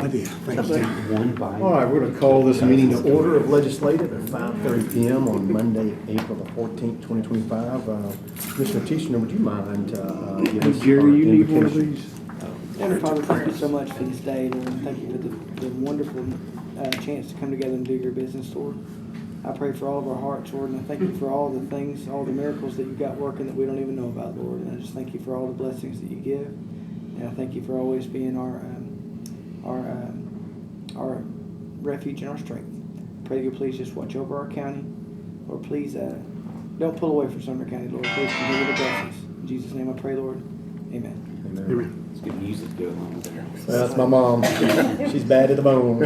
idea. Thank you. All right, we're going to call this meeting to order of legislative at 5:30 p.m. on Monday, April the 14th, 2025. Commissioner Teacher, would you mind giving us our Jerry, you need one of invocation? these? Heavenly Father, thank you so much for this day, Lord, and thank you for the wonderful chance to come together and do your business, Lord. I pray for all of our hearts, Lord, and I thank you for all the things, all the miracles that you've got working that we don't even know about, Lord. And I just thank you for all the blessings that you give, and I thank you for always being our refuge and our strength. Pray that you please just watch over our county, Lord. Please don't pull away from Sumner County, Lord. Please continue to bless us. In Jesus' name, I pray, Lord. Amen. Amen. It's good music going on there. Well, that's my mom. She's bad to the bone.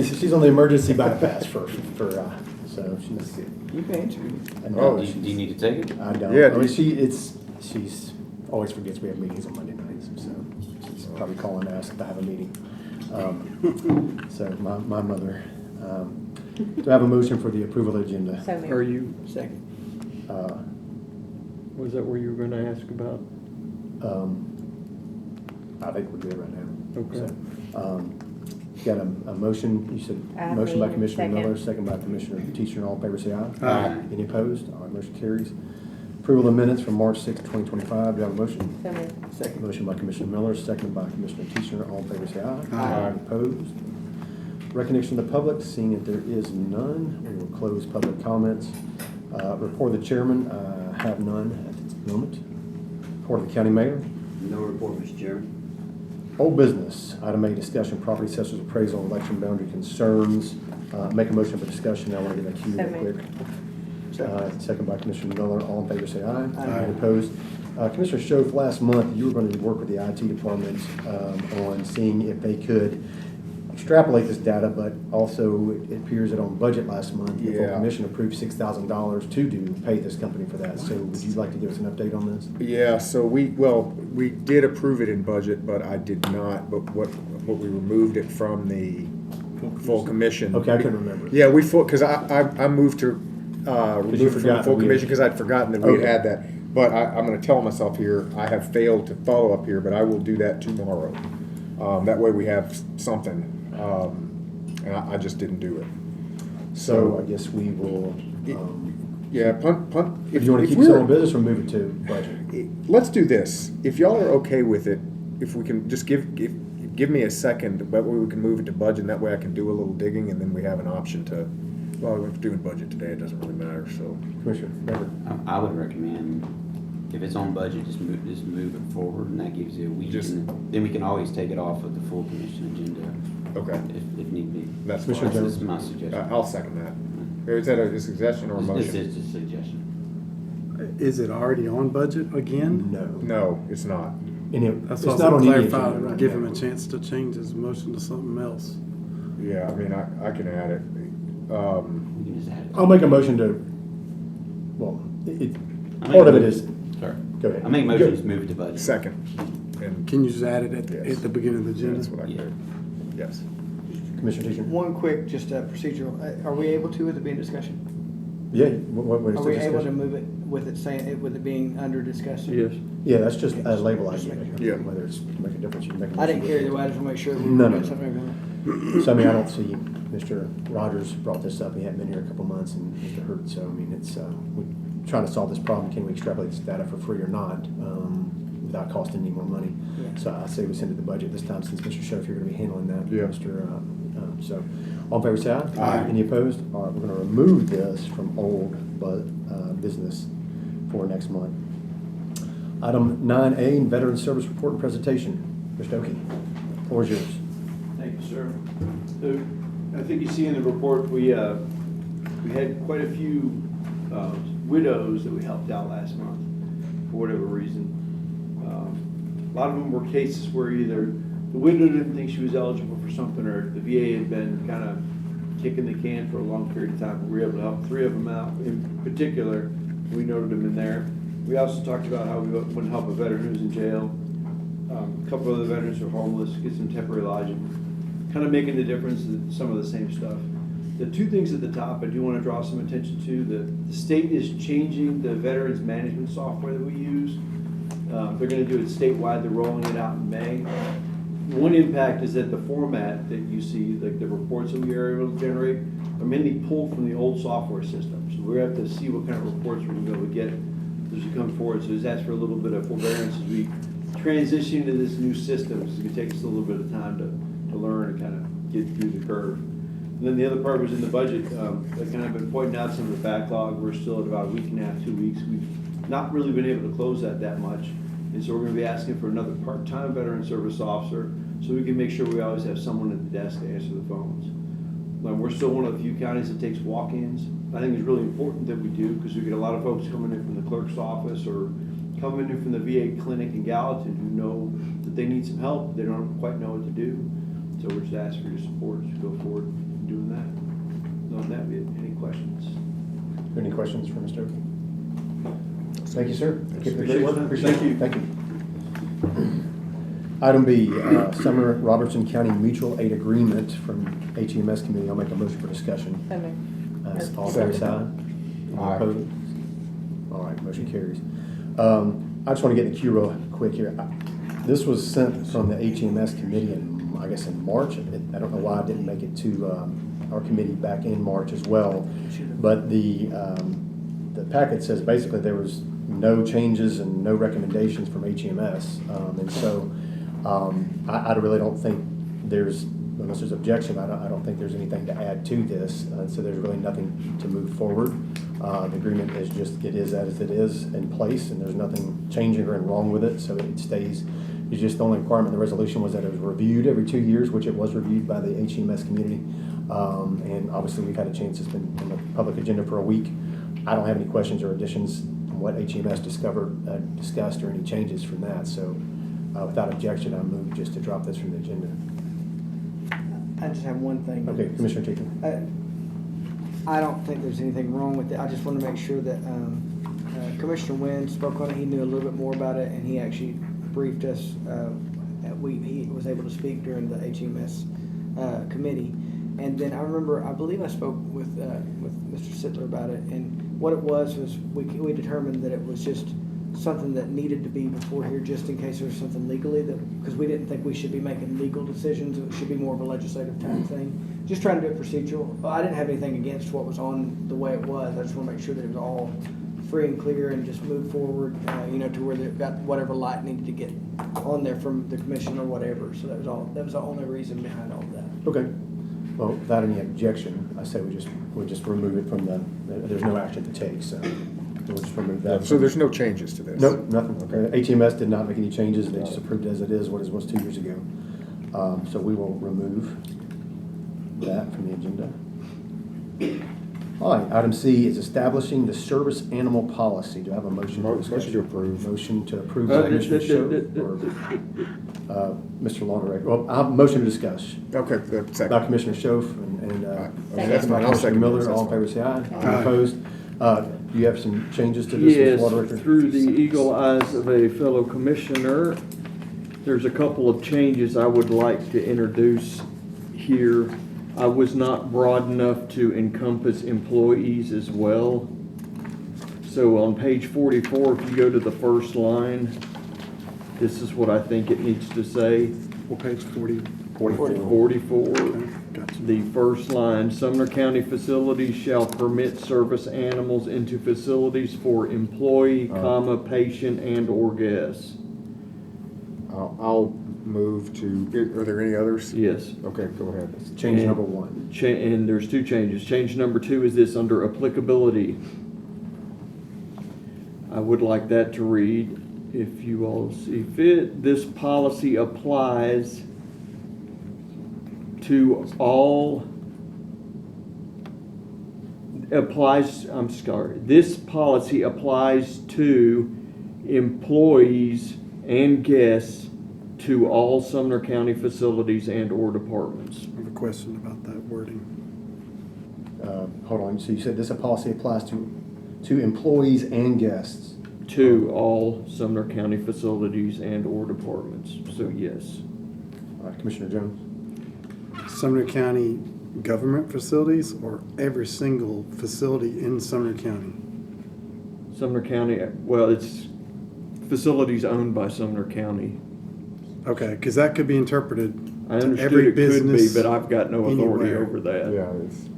she's on the emergency bypass so she's. You can answer me. Do you need to take it? I don't. Yeah, I mean, she's always forgets we have meetings on Monday nights, so she's probably calling to ask if I have a meeting. So my mother. Do I have a motion for the approval of the agenda? So Are you, Second. was that where you were gonna ask about? I think we're good right now. Okay. So, got a motion, you said, I motion by mean, Commissioner second. Miller, second by Commissioner Teacher, all in favor say aye. Aye. Any opposed? All right, motion carries. Approval of minutes from March 6, 2025, do I have a motion? So moved. Second. Motion by Commissioner Miller, second by Commissioner Teacher, all in favor say aye. Aye. Any opposed? Recognition of the public, seeing that there is none, we will close public comments. Report of the chairman, have none at this moment. Report of the county mayor. No report, Mr. Chairman. Old business, item A, discussion, property assessors appraisal, election boundary concerns. Make a motion for discussion, I want to get that queued real quick. Second by Commissioner Miller, all in favor say aye. Aye. Any opposed? Commissioner Schoaf, last month, you were going to work with the IT department on seeing if they could extrapolate this data, but also it appears that on budget last month, the full Yeah. commission approved $6,000 to pay this company for that. So would you like to give us an update on this? Yeah, so we did approve it in budget, but I did not, but what we removed it from the full commission. Okay, I couldn't remember. Yeah, because I moved to, remove it from forgot the full that we had- commission because I'd forgotten that we Okay. had that. But I'm gonna tell myself here, I have failed to follow up here, but I will do that tomorrow. That way we have something, and I just didn't do it. So I guess we will, Yeah, punt. if you want to keep this on business or move it to budget? Let's do this. If y'all are okay with it, if we can just give me a second, that way we can move it to budget, and that way I can do a little digging, and then we have an option to, well, we're doing budget today, it doesn't really matter, so. Commissioner, remember? I would recommend, if it's on budget, just move it forward, and that gives you a week. And then we can always take it off of the full commission agenda Okay. if need be. That's Commissioner fine. That's my suggestion. I'll second that. Is that a suggestion or a This motion? is a suggestion. Is it already on budget again? No. No, it's not. And That's it's what not I on was any clarifying, agenda right give now. him a chance to change his motion to something else. Yeah, I mean, I can add it. We can just add it. I'll make a motion to, well, I part of make it a- is, Sorry. go ahead. I make a motion to move it to budget. Second. And Can you just add it at Yes. the beginning of the agenda? that's what I Yeah. did. Yes. Commissioner Teacher? One quick, just procedural. Are we able to, with it being discussion? Yeah, what is Are the we able to discussion? move it with it saying it with it being under discussion? Yes. Yeah, that's just a label Just idea. making sure. Yeah. Whether it's make a difference, you can make a I didn't motion. hear the way. I just want to make sure we No, no, got no. something going. So I mean, I don't see, Mr. Rogers brought this up, he hadn't been here a couple months, and Mr. Hurt, so I mean, it's, we're trying to solve this problem, can we extrapolate this data for free or not, without costing any more money? Yeah. So I say we send it to budget this time, since Mr. Schoaf, you're gonna be handling that, Yeah. So, all in favor say aye. Aye. Any opposed? All right, we're gonna remove this from old business for next month. Item 9A, Veteran Service Report and Presentation. Mr. Oakey, floor is yours. Thank you, sir. So, I think you see in the report, we had quite a few widows that we helped out last month, for whatever reason. A lot of them were cases where either the widow didn't think she was eligible for something, or the VA had been kind of kicking the can for a long period of time. We were able to help 3 of them out in particular. We noted them in there. We also talked about how we want to help a veteran who's in jail. A couple of the veterans who are homeless, get some temporary lodging, kind of making the difference in some of the same stuff. The 2 things at the top I do want to draw some attention to. The state is changing the veterans management software that we use. They're going to do it statewide. They're rolling it out in May. one impact is that the format that you see, like the reports that we are able to generate, are mainly pulled from the old software system. So we have to see what kind of reports we're gonna be able to get as we come forward. So just ask for a little bit of forbearance as we transition to this new system. It's gonna take us a little bit of time to learn and kind of get through the curve. And then the other part was in the budget. I kind of been pointing out some of the backlog. We're still at about a week and a half, 2 weeks. We've not really been able to close that much. And so we're gonna be asking for another part-time veteran service officer so we can make sure we always have someone at the desk to answer the phones. We're still one of the few counties that takes walk-ins. I think it's really important that we do because we get a lot of folks coming in from the clerk's office or coming in from the VA clinic in Gallatin who know that they need some help. They don't quite know what to do. So we're just asking for your support to go forward in doing that. On that, we have any questions? Any questions for Mr. Oakley? Thank you, sir. Keep up the Appreciate great work. it. Appreciate Thank it. you. Thank you. Item B, Sumner Robertson County Mutual Aid Agreement from HEMS Committee. I'll make a motion for discussion. All fair side? All opposed? All right, motion carries. I just want to get in the queue real quick here. This was sent from the HEMS Committee in, I guess, in March. I don't know why I didn't make it to our committee back in March as well. But the packet says basically there was no changes and no recommendations from HEMS. And so I really don't think there's, unless there's objection, I don't think there's anything to add to this. So there's really nothing to move forward. The agreement is just, it is as it is in place, and there's nothing changing or wrong with it, so it stays. It's just the only requirement in the resolution was that it was reviewed every 2 years, which it was reviewed by the HEMS community. And obviously we've had a chance, it's been on the public agenda for a week. I don't have any questions or additions from what HEMS discussed or any changes from that. So without objection, I move just to drop this from the agenda. I just have one thing. Okay, Commissioner Teacher. I don't think there's anything wrong with it. I just want to make sure that Commissioner Wynn spoke on it. He knew a little bit more about it, and he actually briefed us. He was able to speak during the HEMS committee. And then I believe I spoke with Mr. Sittler about it, and what it was we determined that it was just something that needed to be before here, just in case there was something legally because we didn't think we should be making legal decisions. It should be more of a legislative type thing. Just trying to do it procedural. I didn't have anything against what was on the way it was. I just want to make sure that it was all free and clear and just move forward, to where they've got whatever light needed to get on there from the commission or whatever. So that was all. That was the only reason behind all of that. Okay. Well, without any objection, I say we just remove it from there's no action to take, so we'll just remove that. So there's no changes to this? Nope, nothing. Okay. HEMS did not make any changes. They just approved it as it is, what it was 2 years ago. So we will remove that from the agenda. All right, item C is establishing the service animal policy. Do I have a motion? Motion to approve. Motion to approve by Commissioner Schoaf or Mr. Longeray. Well, I have a motion to discuss. Okay, By second. Commissioner Schoaf and That's fine, I'll Commissioner second Miller. this, All in that's favor, say aye. Aye. Any opposed? Do you have some changes to this, Yes, Mr. Water? through the eagle eyes of a fellow commissioner, there's a couple of changes I would like to introduce here. I was not broad enough to encompass employees as well. So on page 44, if you go to the first line, this is what I think it needs to say. What page, 40? 44. Gotcha. The first line, Sumner County facilities shall permit service animals into facilities for employee, patient, and/or guests. I'll move to, are there any others? Yes. Okay, go ahead. Change And- number one. And there's two changes. Change number 2 is this under applicability. I would like that to read, if you all see fit, this policy applies to all, this policy applies to employees and guests to all Sumner County facilities and/or departments. I have a question about that wording. Hold on, so you said this policy applies to employees and guests? To all Sumner County facilities and/or departments, so yes. All right, Commissioner Jones? Sumner County government facilities or every single facility in Sumner County? Sumner County, well, it's facilities owned by Sumner County. Okay, because that could be interpreted I to understood every it could be, business. but I've got no authority anywhere. over that. Yeah, it's,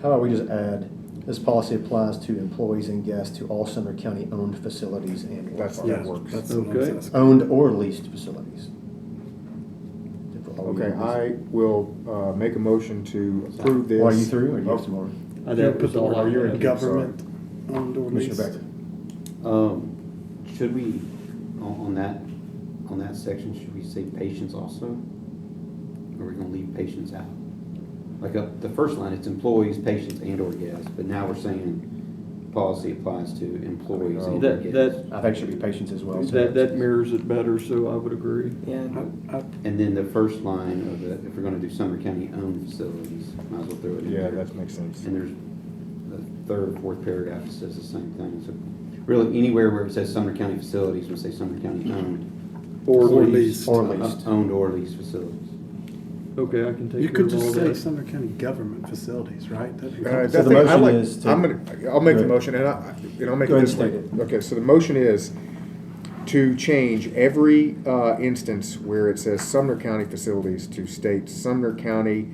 How about we just add, this policy applies to employees and guests to all Sumner County owned facilities and or That's- parks. Yeah, that works. that's what I was Okay. asking. Owned or leased facilities. okay, I will, make a motion to approve this. Well, are you through, or you Oh, have some more? That was all I you're in had. Government owned or Commissioner leased. Becker? Should we, on that section, should we say patients also? Or are we gonna leave patients out? Like up, the first line, it's employees, patients, and or guests, but now we're saying policy applies to employees and or That- guests. I think it should be patients as well. so- That mirrors it better, so I would agree. Yeah, And then the first line of the, if we're gonna do Sumner County owned facilities, might as well throw it in Yeah, there. that makes sense. And there's the third, fourth paragraph that says the same thing. So really, anywhere where it says Sumner County facilities, we'll say Sumner County owned. Or Or leased. leased. Or leased. Owned or leased facilities. Okay, I can take You care could of all just say that. Sumner County government facilities, right? That So encompasses- the motion is to- I'll make Go the ahead. motion, and I'll make Go it ahead this and way. state it. Okay, so the motion is to change every instance where it says Sumner County facilities to state Sumner County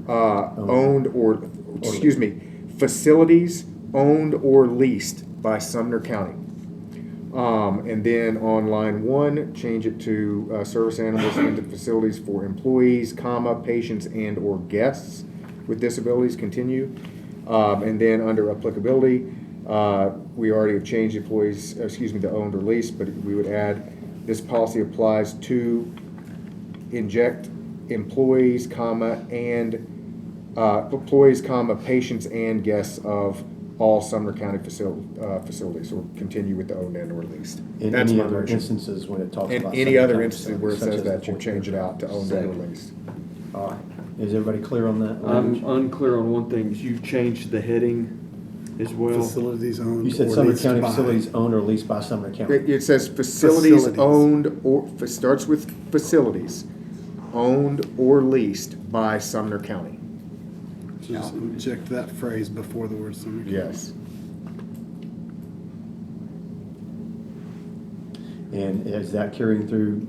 owned or, excuse me, facilities owned or leased by Sumner County. And then on line 1, change it to service animals into facilities for employees, comma, patients and or guests with disabilities, continue. And then under applicability, we already have changed employees, the owned or leased, but we would add, this policy applies to inject employees, comma, patients and guests of all Sumner County facilities, or continue with the owned and or leased. In That's any my other motion. instances when it talks In about. any Sumner other County instance where it facilities, says such as that, you the change it out to owned and or Second. leased. All right, is everybody clear on that? I'm unclear on one thing, is you've changed the heading as well. Facilities owned You said or Sumner leased County by. facilities owned or leased by Sumner County. It says facilities Facilities. owned or, starts with facilities, owned or leased by Sumner County. Just inject that phrase before the word Sumner County. Yes. And is that carrying through,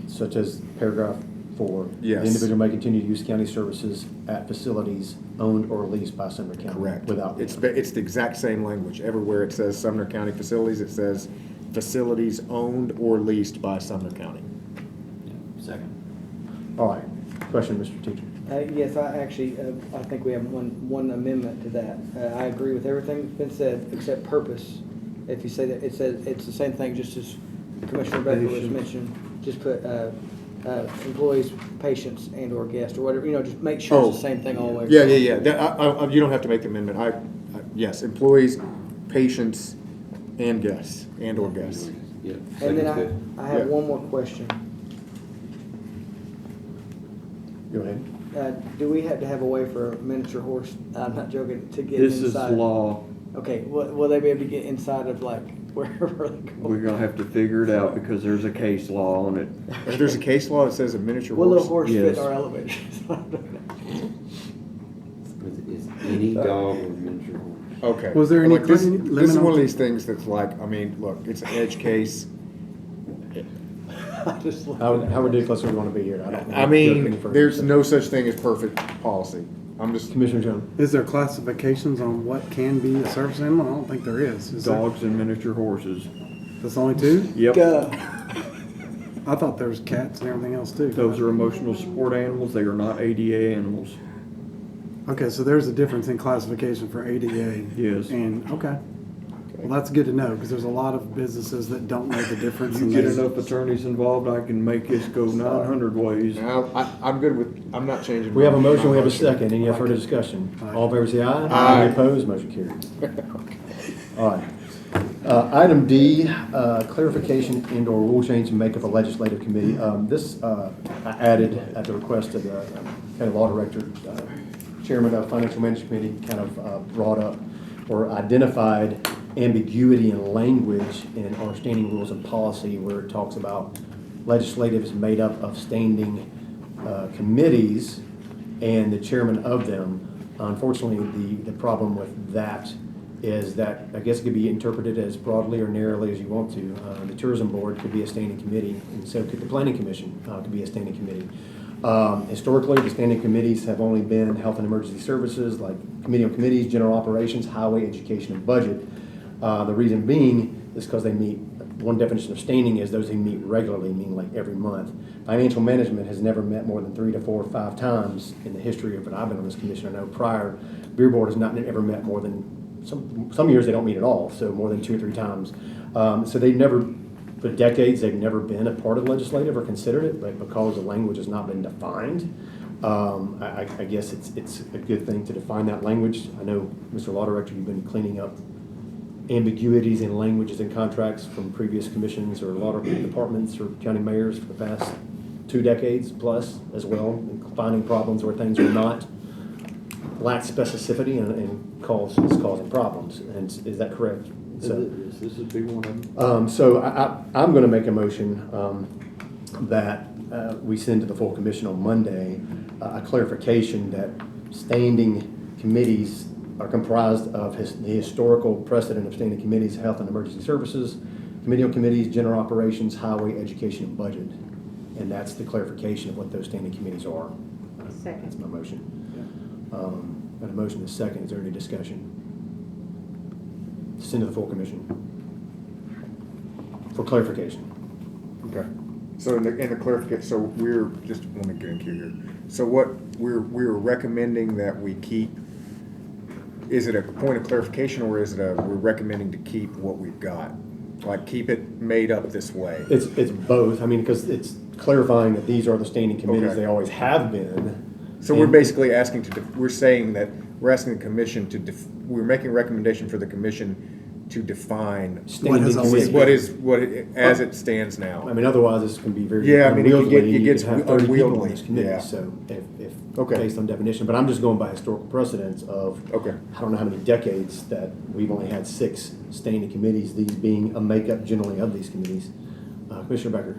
such as paragraph 4? Yes. The individual may continue to use county services at facilities owned or leased by Sumner County. Correct. Without. It's the exact same language. Everywhere it says Sumner County facilities, it says facilities owned or leased by Sumner County. Second. All right, question, Mr. Teacher. Yes, I think we have one amendment to that. I agree with everything that's been said, except purpose. If you say that, it says, it's the same thing, just as Commissioner Becker was mentioning, just put, employees, patients, and or guests, or whatever, just make sure it's the same thing all the way. Yeah. That, you don't have to make the amendment. Yes, employees, patients, and guests, and or guests. Yeah. And Second's then good. I have Yeah. one more question. Go ahead. Do we have to have a way for a miniature horse, I'm not joking, to get This is inside? law. Okay, will they be able to get inside of like wherever they're going? We're gonna have to figure it out because there's a case law on it. If there's a case law that says a miniature Will a horse. horse Yes. fit our elevator? Is any dog or miniature horse? Okay. Was there any Like, this limit is one on- of these things that's like, look, it's an edge case. How ridiculous do we want to be here? I don't. I mean, there's no such thing as perfect policy. I'm just, Commissioner Jones. Is there classifications on what can be a service animal? I don't think there is. Is there? Dogs and miniature horses. That's only 2? Yep. I thought there was cats and everything else too. Those are emotional support animals. They are not ADA animals. Okay, so there's a difference in classification for ADA. Yes. And, okay. Well, that's good to know, because there's a lot of businesses that don't know the difference. You and get they- enough attorneys involved, I can make this go 900 ways. now, I'm good with, I'm not changing. We have a my motion, we have a motion. second. Any further discussion? Aye. All in favor say aye. Aye. Any opposed? Motion carries. All right. Item D, clarification and/or rule change and makeup of legislative committee. This I added at the request of the county law director, chairman of financial management committee, kind of brought up or identified ambiguity in language in our standing rules of policy where it talks about legislative is made up of standing committees and the chairman of them. Unfortunately, the problem with that is that, I guess it could be interpreted as broadly or narrowly as you want to. The tourism board could be a standing committee, and so could the planning commission could be a standing committee. Historically, the standing committees have only been health and emergency services, like committee on committees, general operations, highway, education, and budget. The reason being is because they meet, one definition of standing is those who meet regularly, meaning like every month. Financial management has never met more than 3 to 4 or 5 times in the history of it. I've been on this commission. I know prior, beer board has not ever met more than, some years they don't meet at all, so more than 2 or 3 times. So they've never, for decades, they've never been a part of legislative or considered it, but because the language has not been defined, I guess it's a good thing to define that language. I know, Mr. Law Director, you've been cleaning up ambiguities in languages and contracts from previous commissions or law departments or county mayors for the past 2 decades plus as well, and finding problems where things are not, lack specificity and is causing problems. And is that correct? So, This is a big one of them. so I'm going to make a motion that we send to the full commission on Monday a clarification that standing committees are comprised of the historical precedent of standing committees, health and emergency services, committee on committees, general operations, highway, education, and budget. And that's the clarification of what those standing committees are. Second. That's my motion. Got a motion and a second. Is there any discussion? Send to the full commission for clarification. Okay. So in the clarification, so we're, just let me get in queue here. So what we're recommending that we keep, is it a point of clarification or is it we're recommending to keep what we've got? Like keep it made up this way? It's both. I mean, because it's clarifying that these are the standing committees. Okay. They always have been. So we're basically asking we're saying that we're asking the commission we're making a recommendation for the commission to define Standing has always committees. as it stands now. I mean, otherwise this can be very Yeah, I mean, unwieldy. it gets You could have 30 people on unwieldy, this committee. yeah. So if Okay. based on definition, but I'm just going by historical precedents of Okay. I don't know how many decades that we've only had 6 standing committees. These being a makeup generally of these committees. Commissioner Becker.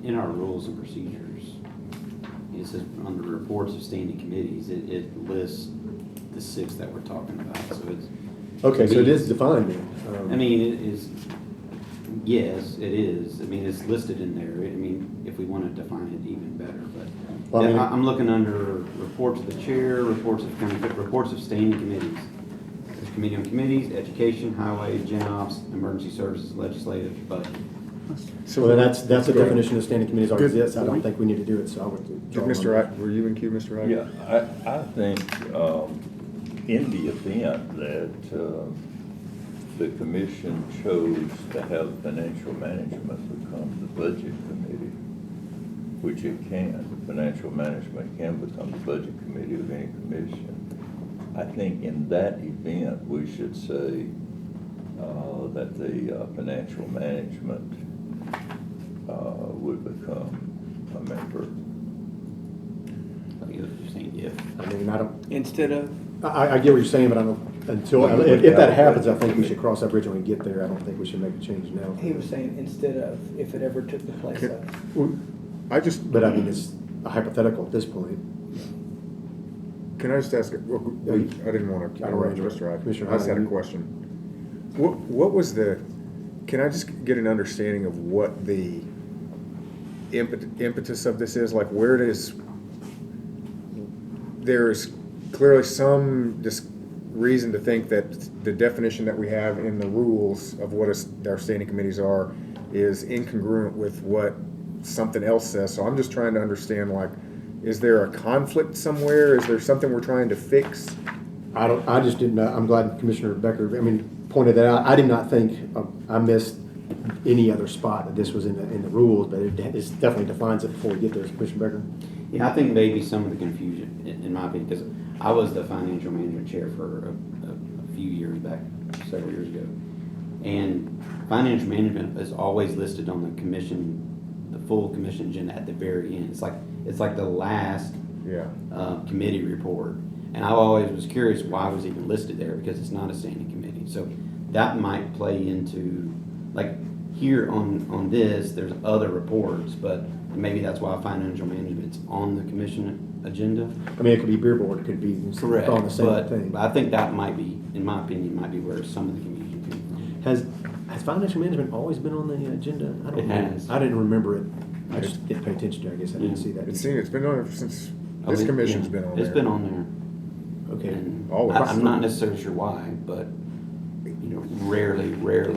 In our rules and procedures, it says under reports of standing committees, it lists the 6 that we're talking about, so it's. Okay, so it is defined then. I mean, it is, yes, it is. I mean, it's listed in there. I mean, if we want to define it even better, but Well, I mean- I'm looking under reports of the chair, reports of standing committees. There's committee on committees, education, highway, gen ops, emergency services, legislative, budget. So then that's a Go ahead. definition of standing committees already Good exists. I don't point. think we need to do it, so I would draw Mr. my Wright, were you in queue, Mr. Wright? Yeah, I think in the event that the commission chose to have financial management become the budget committee, which it can, financial management can become the budget committee of any commission. I think in that event, we should say that the financial management would become a member. You're saying if. I mean, I don't. Instead of, I get what you're saying, but I don't, until, if that happens, I think we should cross that bridge when we get there. I don't think we should make a change now. he was saying instead of, if it ever took the place Okay. of. I just, But I mean, it's a hypothetical at this point. can I just ask, I didn't want to interrupt you, Mr. Wright. Commissioner I just had a Hyde. question. What was can I just get an understanding of what the impetus of this is? Like where does, there's clearly some reason to think that the definition that we have in the rules of what our standing committees are is incongruent with what something else says. So I'm just trying to understand, like, is there a conflict somewhere? Is there something we're trying to fix? I just didn't know. I'm glad Commissioner Becker, pointed that out. I did not think, I missed any other spot that this was in the rules, but it definitely defines it before we get there. Commissioner Becker? Yeah, I think maybe some of the confusion, in my opinion, because I was the financial management chair for a few years back, several years ago. And financial management is always listed on the commission, the full commission agenda at the very end. It's like the last Yeah. committee report. And I always was curious why it was even listed there, because it's not a standing committee. So that might play into, like, here on this, there's other reports, but maybe that's why financial management's on the commission agenda. I mean, it could be beer board, it could be Correct, calling the same but thing. I think that might be, in my opinion, might be where some of the confusion came from. Has financial management always been on the agenda? I don't It know. has. I didn't remember it. I just didn't pay attention to it. I guess I didn't see that. It's been on it since, Oh, this it- commission's yeah, been on there. It's been on there. Okay. And Always. I'm not necessarily sure why, but, rarely.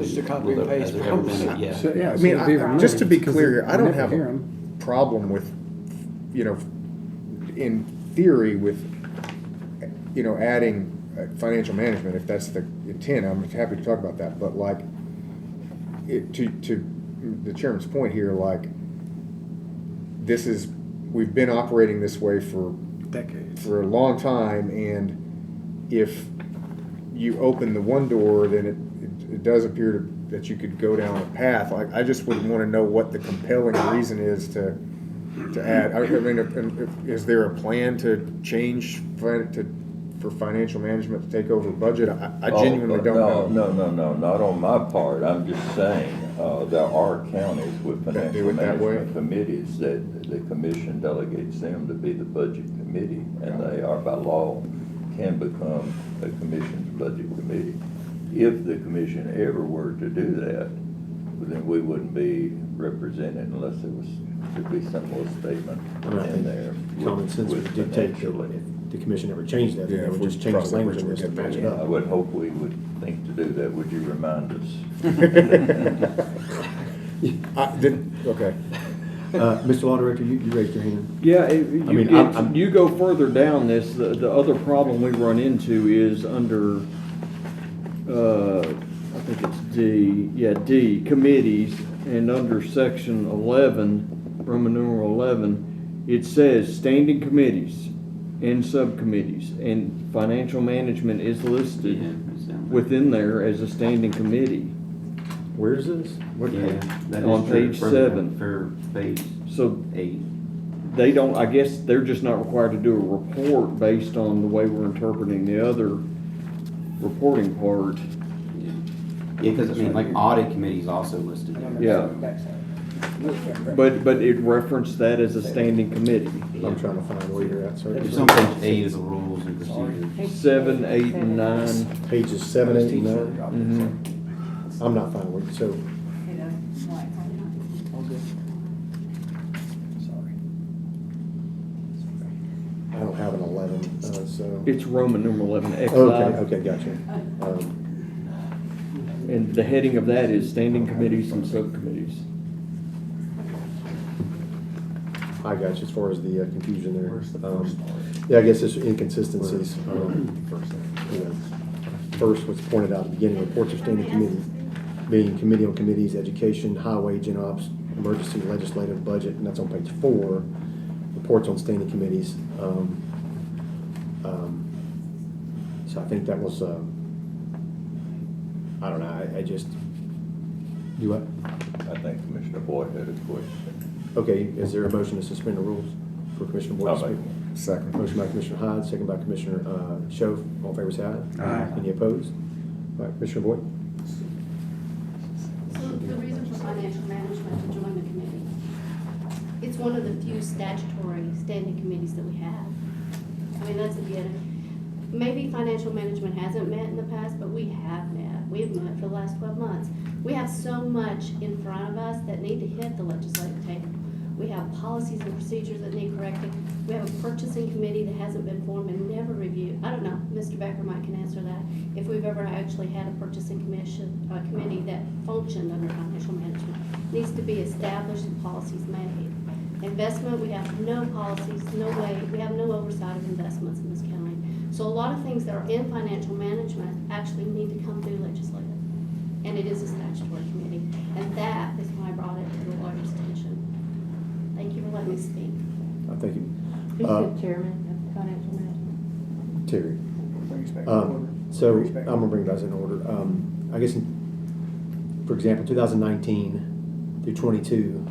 Just a copy and will there- paste has there ever been a- probably. Yeah. So, yeah, I so mean, it'd be removed, just to be 'cause clear, I we don't never have hear a 'em. problem with, in theory with, adding financial management, if that's the intent, I'm happy to talk about that, but like, to the chairman's point here, like, we've been operating this way for Decades. a long time, and if you open the one door, then it does appear that you could go down a path. Like, I just would want to know what the compelling reason is to add. I mean, is there a plan to change for financial management to take over budget? I genuinely don't know. No, not on my part. I'm just saying, there are counties with That do financial it that way? management committees that the commission delegates them to be the budget committee, and they are by law can become a commission's budget committee. If the commission ever were to do that, then we wouldn't be represented unless there was to be some little statement I mean, I in think there. common sense with would dictate that financially. if the commission ever changed that, then Yeah, they if would we just change the cross that language bridge, on this to we'll get match it there. up. I would hope we would think to do that. Would you remind us? Okay. Mr. Law Director, you raised your hand. Yeah, mean, I'm- you go further down this, the other problem we run into is under, I think it's D, committees, and under section 11, Roman numeral 11, it says standing committees and subcommittees, and financial management is listed Yeah, it's down there. within there as a standing committee. Where is this? What Yeah, that is On true. page Further 7. down, for page So 8. they don't, I guess they're just not required to do a report based on the way we're interpreting the other reporting part. Yeah, because, I mean, like, audit committee's also listed there. Yeah. But it referenced that as a standing committee. I'm trying to find where you're at, sir. It's on page 8 of the rules and procedures. 7, 8, and 9. Pages 7, 8, and 9. Mhm. I'm not finding where, so, I don't have an 11, so. It's Roman numeral 11, XI. Okay, gotcha. And the heading of that is standing committees and subcommittees. I got you, as far as the confusion there. Yeah, I guess it's inconsistencies. First, what's pointed out at the beginning, reports of standing committees, being committee on committees, education, highway, gen ops, emergency, legislative, budget, and that's on page 4. Reports on standing committees. So I think that was, I don't know, I just, you what? I think Commissioner Boyd had a question. Okay, is there a motion to suspend the rules for Commissioner Boyd to I'll speak? make one. Second. Motion by Commissioner Hyde, second by Commissioner Schoaf. All in favor, say aye. Aye. Any opposed? All right, Commissioner Boyd? So the reason for financial management to join the committee, it's one of the few statutory standing committees that we have. I mean, that's a given. Maybe financial management hasn't met in the past, but we have met. We have met for the last 12 months. We have so much in front of us that need to hit the legislative table. We have policies and procedures that need correcting. We have a purchasing committee that hasn't been formed and never reviewed. I don't know, Mr. Becker might can answer that. If we've ever actually had a purchasing committee that functioned under financial management, needs to be established and policies made. Investment, we have no policies, no way, we have no oversight of investments in this county. So a lot of things that are in financial management actually need to come through legislative. And it is a statutory committee. And that is why I brought it to the lawyer's attention. Thank you for letting me speak. Thank you. Who's the chairman of financial management? Terry. So I'm gonna bring those in order. I guess, for example, 2019 through 22,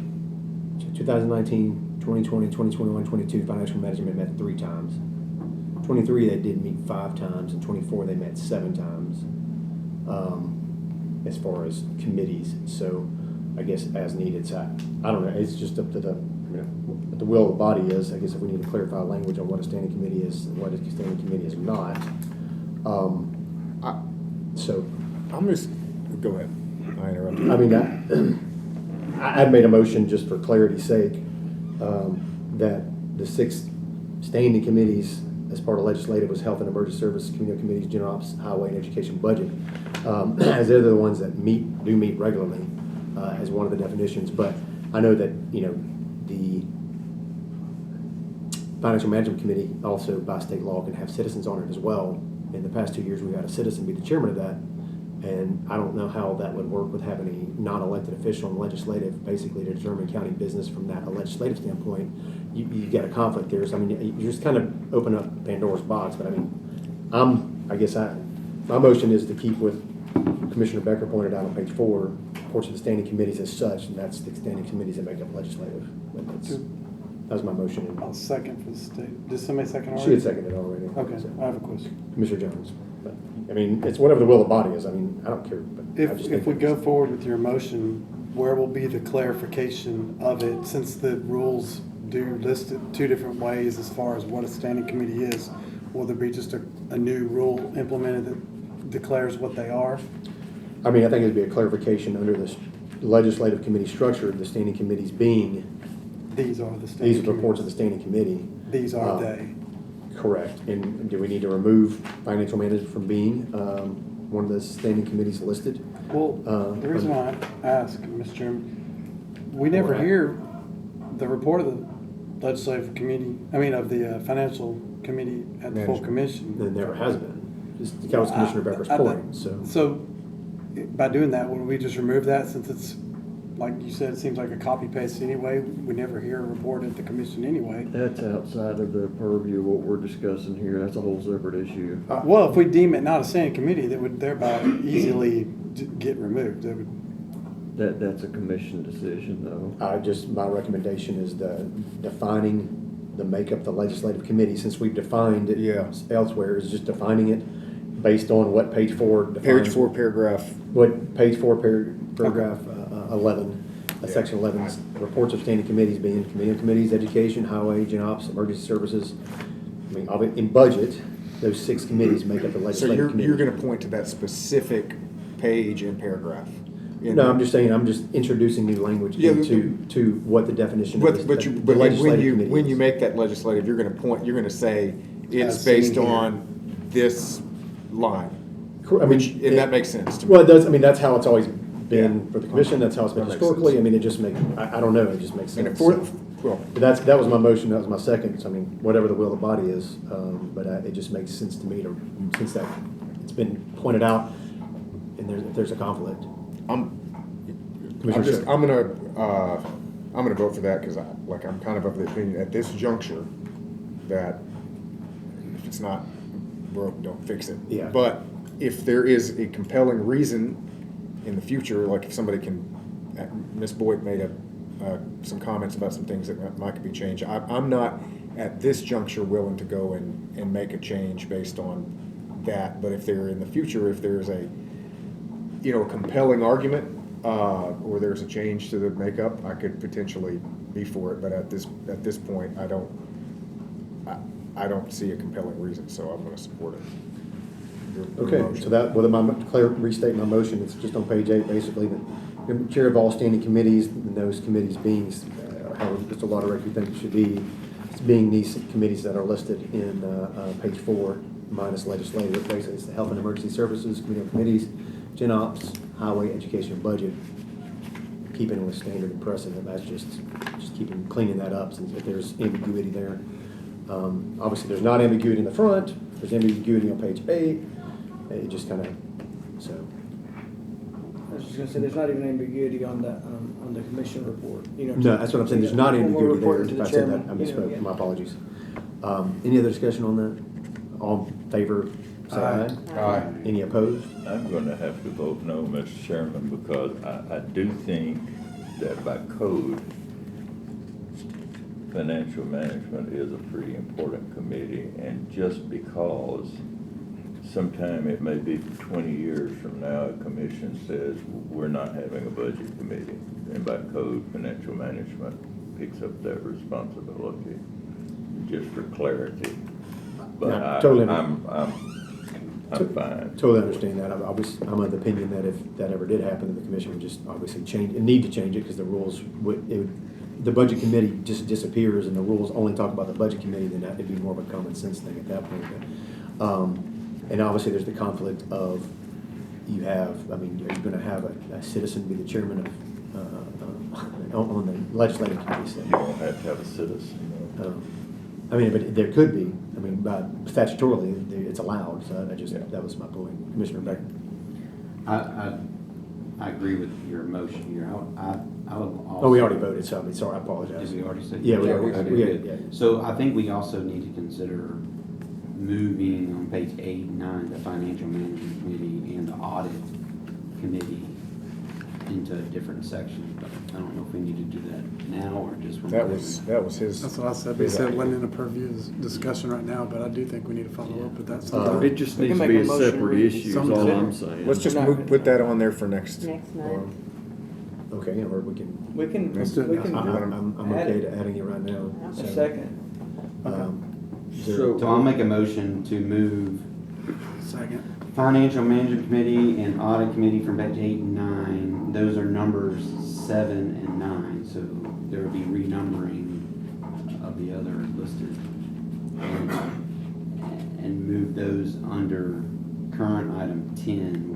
2019, 2020, 2021, 22, financial management met 3 times. 23, they did meet 5 times, and 24, they met 7 times, as far as committees. So I guess, as needed. So I don't know, it's just up to the, what the will of the body is. I guess if we need to clarify language on what a standing committee is and what a standing committee is not. So, I'm just, go ahead. I interrupted. I mean, I'd made a motion just for clarity's sake, that the 6 standing committees as part of legislative was Health and Emergency Services, Community Committees, General Ops, Highway, and Education Budget, as they're the ones that do meet regularly, as one of the definitions. But I know that, the Financial Management Committee also by state law can have citizens on it as well. In the past 2 years, we've had a citizen be the chairman of that. And I don't know how that would work with having a non-elected official in legislative, basically to determine county business from that legislative standpoint. You got a conflict there. So, I mean, you just kind of open up Pandora's box. But I mean, my motion is to keep with Commissioner Becker pointed out on page 4, reports of the standing committees as such, and that's the standing committees that make up legislative. That was my motion. I'll second for the state. Did somebody second already? She had seconded already. Okay, So, I have a question. Commissioner Jones. But, I mean, it's whatever the will of the body is. I mean, I don't care. But I just If think we that- go forward with your motion, where will be the clarification of it, since the rules do list it 2 different ways as far as what a standing committee is? Will there be just a new rule implemented that declares what they are? I mean, I think it'd be a clarification under this legislative committee structure, the standing committees being, These are the standing these are the reports of the committees. standing committee. These are they. Correct. And do we need to remove financial management from being one of the standing committees listed? Well, the reason why I ask, Mr. Chairman, we never hear the report of the legislative committee, of the financial committee at the full Management. commission. There never has been. That was Commissioner Becker's point, so. So by doing that, would we just remove that since it's, like you said, it seems like a copy paste anyway? We never hear a report at the commission anyway. That's outside of the purview of what we're discussing here. That's a whole separate issue. Well, if we deem it not a standing committee, that would thereby easily get removed. That would, That's a commission decision, though. My recommendation is defining the makeup of the legislative committee, since we've defined it Yeah. elsewhere, is just defining it based on what page 4 defines. Page 4, paragraph. What page 4, paragraph 11, section 11, reports of standing committees being committees, education, highway, gen ops, emergency services. I mean, in budget, those 6 committees make up the So legislative committee. you're gonna point to that specific page and paragraph? No, I'm just saying, I'm just introducing new language Yeah, to what the definition of But the legislative committee when you is. make that legislative, you're gonna say it's As seen based here. on this line. I mean, And that makes sense to me. Well, it does, I mean, that's how it's always been Yeah. for the commission, that's how it's been That makes historically, sense. I mean, it just makes, I don't know, it just makes And sense. well, But that was my motion, that was my second, so I mean, whatever the will of the body is, but it just makes sense to me since that, it's been pointed out, and there's a conflict. I'm Commissioner Schiff. I'm gonna vote for that, because I'm kind of the opinion at this juncture that if it's not broke, don't fix it. Yeah. But if there is a compelling reason in the future, like if somebody can, Ms. Boyd made some comments about some things that might be changed. I'm not at this juncture willing to go and make a change based on that, but if there in the future, if there's a compelling argument, or there's a change to the makeup, I could potentially be for it, but at this point, I don't see a compelling reason, so I'm gonna support it. Your Okay, motion. so that, restate my motion, it's just on page 8, basically, the chair of all standing committees, and those committees being, how just a lot of record you think it should be, it's being these committees that are listed in page 4, minus legislative, basically, it's the Health and Emergency Services, committees, Gen Ops, Highway, Education, Budget, keeping with standard and precedent, that's just cleaning that up, since if there's ambiguity there. Obviously, there's not ambiguity in the front, there's ambiguity on page 8, it just kind of, so. I was just gonna say, there's not even ambiguity on the commission report, No, that's what I'm saying, there's not when we're ambiguity there, reporting to if the I said that, I chairman, yeah. misspoke, my apologies. Any other discussion on that? All in favor, say aye. Aye. Any opposed? I'm going to have to vote no, Mr. Chairman, because I do think that by code, financial management is a pretty important committee, and just because sometime, it may be 20 years from now, a commission says, we're not having a budget committee. And by code, financial management picks up that responsibility, just for clarity. But Yeah, totally. I'm fine. Totally understand that. I'm of the opinion that if that ever did happen, then the commission would just obviously change, and need to change it, because the rules the budget committee just disappears, and the rules only talk about the budget committee, then that'd be more of a common sense thing at that point. And obviously, there's the conflict of, are you gonna have a citizen be the chairman of, on the legislative committee? So, You don't have to have a citizen. No. but there could be, but statutorily, it's allowed, so Yeah. that was my point. Commissioner Becker? I agree with your motion here. I would also. Oh, we already voted, so sorry, I apologize. Did we already say? Yeah, we Okay, already- good. yeah. So I think we also need to consider moving on page 8 and 9, the financial management committee and the audit committee into a different section. But I don't know if we need to do that now or just when. That was his. That's what I said. He said it wasn't in a purview discussion right now, but I do think we need to follow up with that sometime. It just We needs can to be make a a motion separate to read issue, is all something. I'm saying. Let's just put that on there for next. Next month. Okay, or we can, We can, Let's do it we now. can I'm add okay it. to adding it right now. A So, second. is there- So- So I'll make a motion to move Second. financial management committee and audit committee from page 8 and 9. Those are numbers 7 and 9, so there will be renumbering of the other listed. And move those under current item 10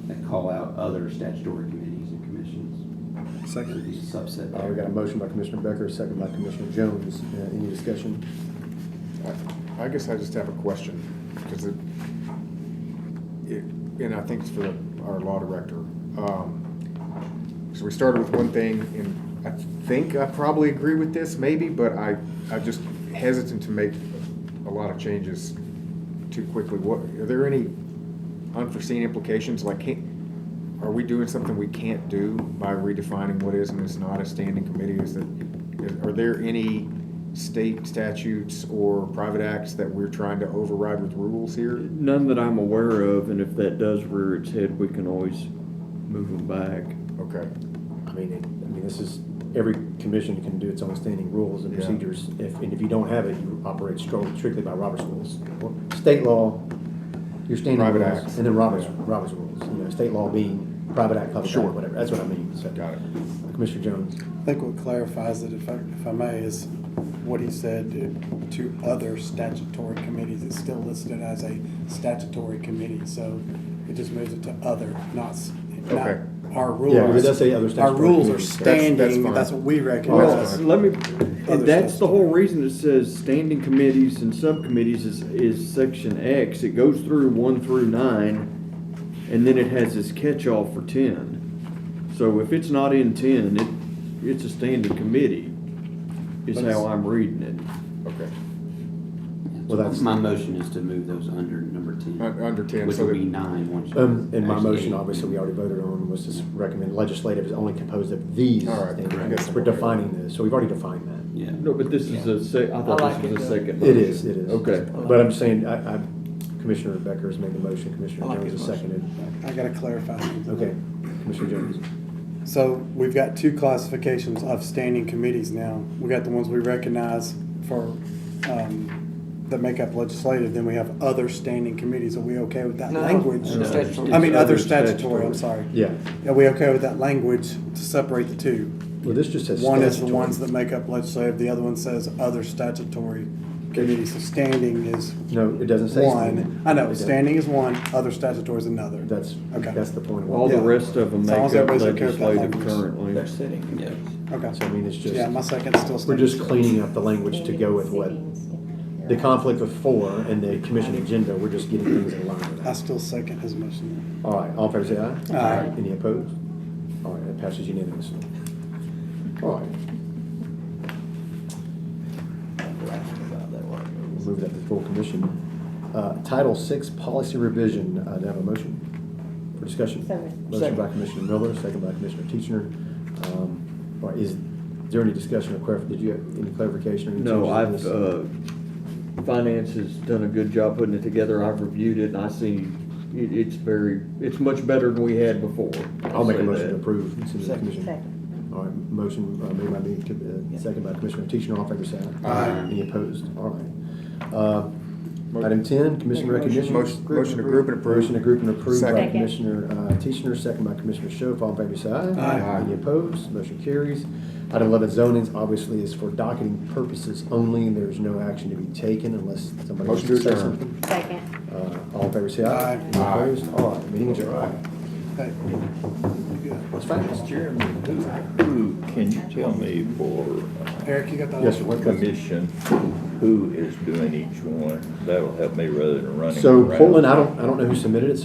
that call out other statutory committees and commissions. So Second. be a subset We got a there. motion by Commissioner Becker, a second by Commissioner Jones. Any discussion? I guess I just have a question, because and I think it's for our law director. So we started with one thing, and I think I probably agree with this, maybe, but I'm just hesitant to make a lot of changes too quickly. Are there any unforeseen implications? Like, are we doing something we can't do by redefining what is and is not a standing committee? Are there any state statutes or private acts that we're trying to override with rules here? None that I'm aware of, and if that does rear its head, we can always move them back. Okay. This is, every commission can do its own standing rules and Yeah. procedures. If you don't have it, you operate strictly by Robert's rules. State law, your standing Private rules, acts. and then Robert's Yeah. rules. State law being private act, public Sure. act, whatever. That's what I mean. So, Got it. Commissioner Jones. I think what clarifies it, if I may, is what he said to other statutory committees. It's still listed as a statutory committee, so it just moves it to other, not Okay. our rules. Yeah, it does say other Our statutory rules are committees. standing, That's fine. that's what we Well, recognize. let me, Other and that's stuff. the whole reason it says standing committees and subcommittees is section X. It goes through 1 through 9, and then it has this catch-all for 10. So if it's not in 10, it's a standing committee, is But how it's- I'm reading it. Okay. Well, that's- My motion is to move those under number 10. Under 10, Which so would that- be 9 once you. And my actually motion, 8. obviously, we already voted on, was to recommend legislative is only composed of these All right, standing I committees. guess I'm We're okay. defining this, so we've already defined that. Yeah. No, but this is I thought I like this was a it, though. second It motion. is, it is. Okay. But I'm saying, Commissioner Becker's made the motion, I Commissioner like Jones his has seconded. I gotta clarify something. Okay, Commissioner Jones. So we've got two classifications of standing committees now. We got the ones we recognize for, that make up legislative, then we have other standing committees. Are we okay with that No, language? no, statutory. I mean, other Other statutory, I'm statutory. sorry. Yeah, Are we okay with that language to separate the two? well, this just says One is the statutory. ones that make up legislative, the other one says other statutory committees. So standing is No, it doesn't say standing. one. I know, It doesn't. standing is one, other statutory is another. That's, Okay. that's the point. All the Yeah. rest of them As make long as up everybody's okay with that legislative language. currently. They're sitting. Yeah. Okay. So I mean, it's just, Yeah, my second's still we're standing. just cleaning up the language to go with what, the conflict of 4 and the commission agenda, we're just getting things in line with I that. still second his motion. All right, all in favor, say aye. Aye. Any opposed? All right, that passes unanimously. All right. We'll move that to full commission. Title VI, policy revision. Do I have a motion for discussion? So moved. Motion by Commissioner Miller, second by Commissioner Teachner. Or is there any discussion or did you have any clarification or any No, changes in I've this? finance has done a good job putting it together. I've reviewed it and I see it's much better than we had before. I'll make a say motion to that. approve. It's in the Second. commission. Second. All right, motion made by me, second by Commissioner Teacher, all in favor, say aye. Aye. Any opposed? All right. Item 10, Commissioner recognition. Motion to group and approve. Motion to group and approve by Second. Commissioner Teacher, second by Commissioner Schoaf, all in favor, say aye. Aye. Any opposed? Motion carries. Item 11, zonings, obviously is for docketing purposes only. There's no action to be taken unless somebody wants Motion to to say adjourn. something. Second. All in favor, say aye. Aye. Any opposed? All right, meeting adjourned. Hey, you good? That's fast. Chairman, who, can you tell me for Eric, you got that? Yes, sir. What commission, who is doing each one? That'll help me rather than running So around. Portland, I don't know who submitted it,